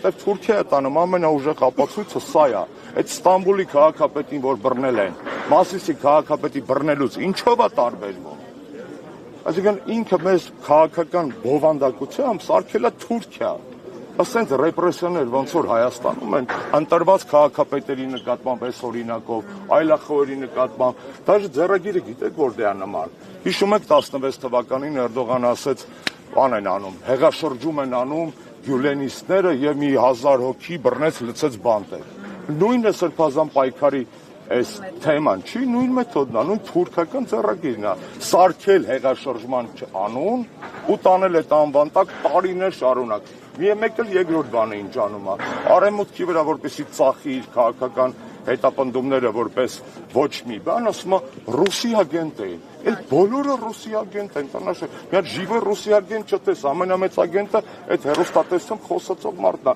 որովհետև Թուրքիայի տանում ամենաուժեղ ապացույցը սա է։ Այդ Ստամբուլի քաղաքապետին, որ բռնել են, Մասիսի քաղաքապետի բռնելուց ինչով է տարբերվում։ Այսինքն ինքը մեզ քաղաքական բովանդակությամբ սարքել է Թուրքիա։ Ասենց ռեպրեսիաներ ոնց որ Հայաստանում են ընտրված քաղաքապետերի նկատմամբ այս օրինակով, այլախոհերի նկատմամբ, դաժե ձեռագիրը գիտեք որտե է նման։ Հիշում եք 16 թվականին Էրդողանը ասեց, բան են անում, հեղաշրջում են անում գյուլենիստները եւ մի 1000 հոգի բռնեց լցեց բանտեր։ Նույնը սրբազան պայքարի այս թեման չի, նույն մեթոդն է, նույն թուրքական ձեռագիրն է, սարքել հեղաշրջման անուն ու տանել այդ անվան տակ տարիներ շարունակ։ Մեկ էլ երկրորդ բանը ինչ անում է, արևմուտքի վրա որպեսի ծախի իր քաղաքական հետապնդումները որպես ոչ մի բան, ասում է ռուսի ագենտ է, այդ բոլորը ռուսի ագենտ են, մի հատ ժիվը ռուսի ագենտ չտես, ամենամեծ ագենտը այդ հեռուստատեսում խոսացող մարդն է,